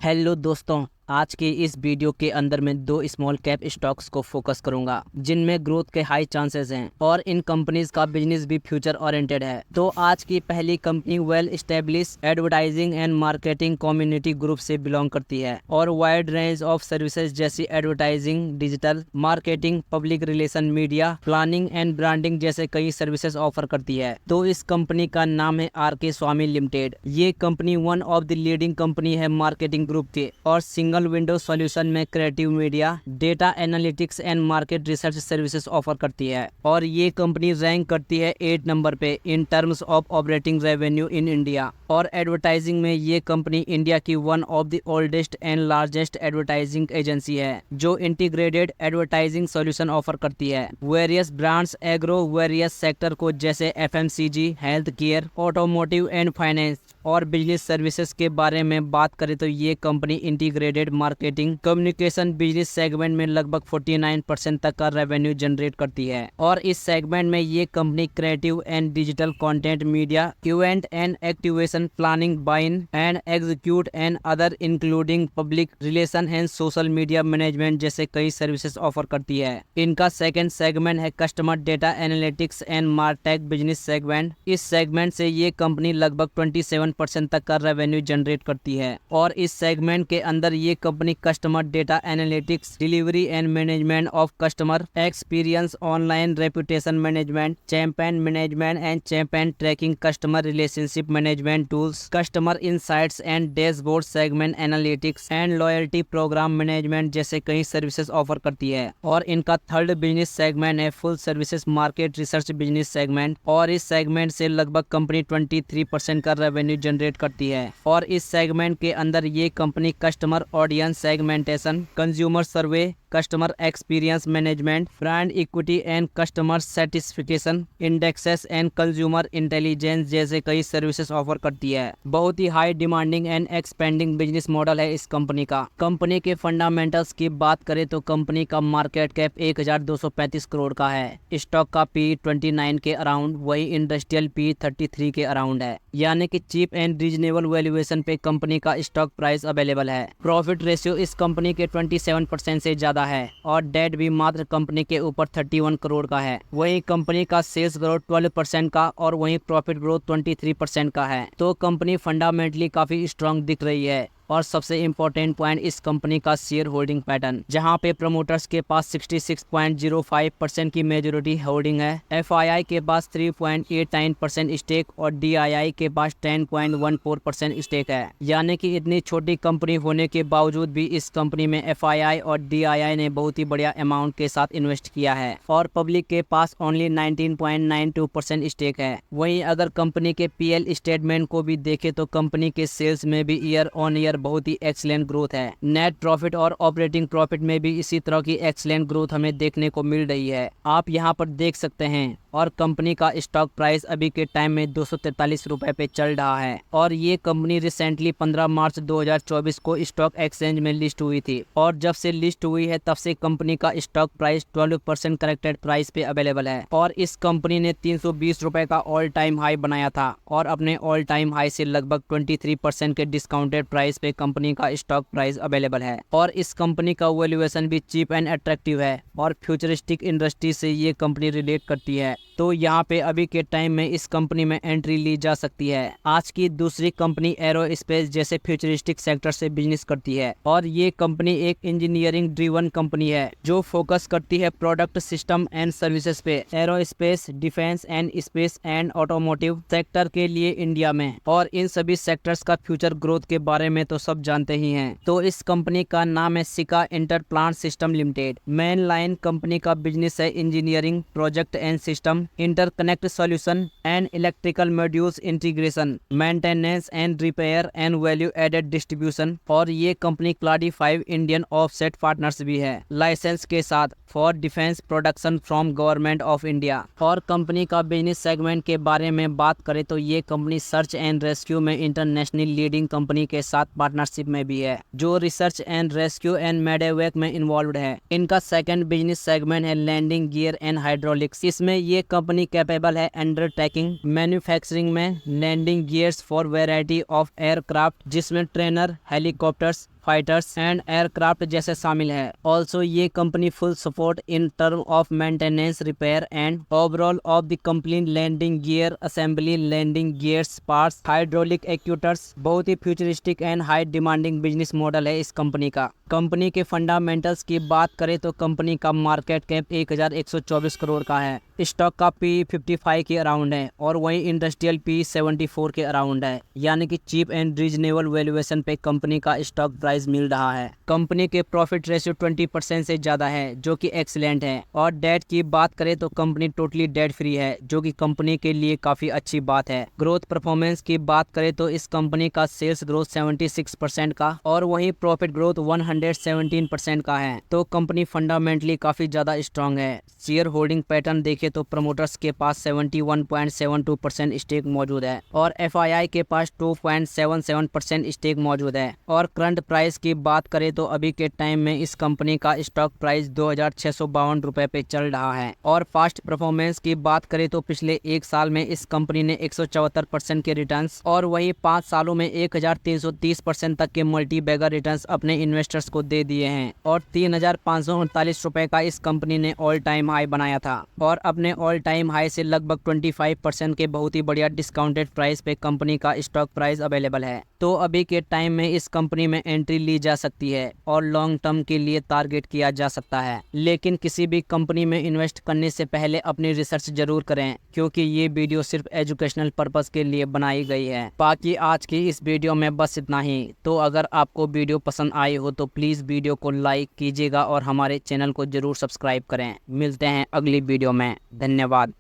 Hello दोस्तों, आज के इस वीडियो के अंदर मैं दो स्मॉल कैप स्टॉक्स को फोकस करूंगा जिनमें ग्रोथ के हाई चांसेस हैं और इन कंपनीज का बिजनेस भी फ्यूचर ओरिएंटेड है। तो आज की पहली company well established advertising and marketing community group से बिलोंग करती है और वाइड रेंज ऑफ सर्विसेज जैसी advertising, digital marketing, public relation, media planning and branding जैसे कई सर्विसेज ऑफर करती है। तो इस कंपनी का नाम है आर.के. स्वामी लिमिटेड। ये company one of the leading company है मार्केटिंग ग्रुप के और सिंगल विंडो सॉल्यूशन में creative media, data analytics and market research services offer करती है और ये कंपनी रैंक करती है 8 नंबर पे in terms of operating revenue in India. और एडवर्टाइजिंग में ये कंपनी इंडिया की one of the oldest and largest advertising agency है जो इंटीग्रेटेड एडवर्टाइजिंग सॉल्यूशन ऑफर करती है various brands agro various sector को जैसे FMCG, health care, automotive and finance और बिजनेस सर्विसेज के बारे में बात करें तो ये company integrated marketing communication business segment में लगभग 49% तक का रेवेन्यू जनरेट करती है और इस सेगमेंट में ये company creative and digital content, media, event and activation, planning, buying and execute and other including public relation and social media management जैसे कई सर्विसेज ऑफर करती है। इनका सेकेंड सेगमेंट है customer data analytics and martech business segment. इस segment से ये company लगभग 27% तक का रेवेन्यू जनरेट करती है और इस सेगमेंट के अंदर ये company customer data analytics, delivery and management of customer experience, online reputation management, champion management and champion tracking, customer relationship management tools, customer insights and dashboard, segment analytics and loyalty program management जैसे कई services offer करती है। और इनका third business segment है full services market research business segment और इस segment से लगभग कंपनी 23% का रेवेन्यू जनरेट करती है और इस सेगमेंट के अंदर ये company customer audience segmentation, consumer survey, customer experience management, brand equity and customer satisfaction indexes and consumer intelligence जैसे कई सर्विसेज ऑफर करती है। बहुत ही high demanding and expanding business model है इस कंपनी का। कंपनी के फंडामेंटल्स की बात करें तो कंपनी का मार्केट कैप 1235 करोड़ का है, स्टॉक का पी 29 के अराउंड, वही इंडस्ट्रियल पी 33 के अराउंड है, यानी कि चीप एंड रीजनेबल वैल्यूएशन पे कंपनी का स्टॉक प्राइस अवेलेबल है। प्रॉफिट रेशियो इस कंपनी के 27% से ज्यादा है और डेट भी मात्र कंपनी के ऊपर 31 करोड़ का है। वहीं कंपनी का सेल्स ग्रोथ 12% का और वहीं प्रॉफिट ग्रोथ 23% का है। तो कंपनी फंडामेंटली काफी स्ट्रांग दिख रही है। और सबसे इम्पोर्टेंट पॉइंट इस कंपनी का शेयर होल्डिंग पैटर्न, जहां पे प्रमोटर्स के पास 66.05% की मेजोरिटी होल्डिंग है, एफआईआई के पास 3.89% स्टेक और डीआईआई के पास 10.14% स्टेक है। यानी कि इतनी छोटी कंपनी होने के बावजूद भी इस कंपनी में एफआईआई और डीआईआई ने बहुत ही बढ़िया अमाउंट के साथ इन्वेस्ट किया है और पब्लिक के पास ओनली 19.92% स्टेक है। वहीं अगर कंपनी के पीएल स्टेटमेंट को भी देखे तो कंपनी के सेल्स में भी ईयर ऑन ईयर बहुत ही एक्सीलेंट ग्रोथ है। नेट प्रॉफिट और ऑपरेटिंग प्रॉफिट में भी इसी तरह की एक्सीलेंट ग्रोथ हमें देखने को मिल रही है, आप यहां पर देख सकते हैं। और कंपनी का स्टॉक प्राइस अभी के टाइम में 243 रुपए पे चल रहा है और ये कंपनी रिसेंटली 15 मार्च 2024 को स्टॉक एक्सचेंज में लिस्ट हुई थी और जब से लिस्ट हुई है तब से कंपनी का स्टॉक प्राइस 12% करेक्टेड प्राइस पे अवेलेबल है और इस कंपनी ने 320 रुपए का ऑल टाइम हाई बनाया था और अपने ऑल टाइम हाई से लगभग 23% के डिस्काउंटेड प्राइस पे कंपनी का स्टॉक प्राइस अवेलेबल है और इस कंपनी का वैल्यूएशन भी चीप एंड अट्रैक्टिव है और फ्यूचरिस्टिक इंडस्ट्री से ये कंपनी रिलेट करती है। तो यहाँ पे अभी के टाइम में इस कंपनी में एंट्री ली जा सकती है। आज की दूसरी कंपनी एरोस्पेस जैसे फ्यूचरिस्टिक सेक्टर से बिजनेस करती है और ये कंपनी एक इंजीनियरिंग ड्रिवन कंपनी है जो फोकस करती है प्रोडक्ट, सिस्टम एंड सर्विसेज पे aerospace, defence and space and automotive sector के लिए इंडिया में। और इन सभी सेक्टर्स का फ्यूचर ग्रोथ के बारे में तो सब जानते ही हैं। तो इस कंपनी का नाम है Sika Interplant System Limited. Main line company का बिजनेस है engineering, project and system, interconnect solution and electrical modules integration, maintenance and repair and value added distribution. और ये कंपनी क्लाडी 5 इंडियन ऑफसेट पार्टनर्स भी है लाइसेंस के साथ for defence production from government of India. और कंपनी का बिजनेस सेगमेंट के बारे में बात करें तो ये कंपनी सर्च एंड रेस्क्यू में इंटरनेशनल लीडिंग कंपनी के साथ पार्टनरशिप में भी है, जो research and rescue and medevac में इन्वॉल्व है। इनका सेकंड बिजनेस सेगमेंट है लैंडिंग गियर एंड हाइड्रोलिक्स। इसमें ये कंपनी कैपेबल है अंडरटेकिंग मैन्युफैक्चरिंग में landing gears for variety of aircraft, जिसमें trainer, helicopters, fighters and aircraft जैसे शामिल है। ऑल्सो ये company full support in term of maintenance, repair and overhaul of the complete landing gear assembly, landing gears, parts, hydraulic actuators. बहुत ही futuristic and high demanding business model है इस company का। Company के फंडामेंटल्स की बात करें तो कंपनी का मार्केट कैप 1124 करोड़ का है। स्टॉक का पी 55 के अराउंड है और वहीं इंडस्ट्रियल पी 74 के अराउंड है, यानी कि चीप एंड रीजनेबल वैल्यूएशन पे कंपनी का स्टॉक प्राइस मिल रहा है। कंपनी के प्रॉफिट रेशियो 20% से ज्यादा है, जो कि एक्सीलेंट है। और डेट की बात करें तो कंपनी टोटली डेट फ्री है, जो कि कंपनी के लिए काफी अच्छी बात है। ग्रोथ परफॉर्मेंस की बात करें तो इस कंपनी का सेल्स ग्रोथ 76% का और वहीं प्रॉफिट ग्रोथ 117% का है। तो कंपनी फंडामेंटली काफी ज्यादा स्ट्रांग है। शेयर होल्डिंग पैटर्न देखे तो प्रमोटर्स के पास 71.72% स्टेक मौजूद है और FII के पास 2.77% स्टेक मौजूद है। और करंट प्राइस की बात करें तो अभी के टाइम में इस कंपनी का स्टॉक प्राइस 2652 रुपए पे चल रहा है। और फास्ट परफॉर्मेंस की बात करें तो पिछले एक साल में इस कंपनी ने 174% के रिटर्न्स और वही 5 सालों में 1330% तक के मल्टी बैगर रिटर्न्स अपने इन्वेस्टर्स को दे दिए हैं। और 3539 रुपए का इस कंपनी ने ऑल टाइम हाई बनाया था और अपने ऑल टाइम हाई से लगभग 25% के बहुत ही बढ़िया डिस्काउंटेड प्राइस पे कंपनी का स्टॉक प्राइस अवेलेबल है। तो अभी के टाइम में इस कंपनी में एंट्री ली जा सकती है और लॉन्ग टर्म के लिए टारगेट किया जा सकता है। लेकिन किसी भी कंपनी में इन्वेस्ट करने से पहले अपनी रिसर्च जरूर करें, क्योंकि ये वीडियो सिर्फ एजुकेशनल पर्पस के लिए बनाई गई है। बाकी आज की इस वीडियो में बस इतना ही। तो अगर आपको वीडियो पसंद आई हो तो प्लीज़ वीडियो को लाइक कीजिएगा और हमारे चैनल को जरूर सब्सक्राइब करें। मिलते हैं अगली वीडियो में। धन्यवाद।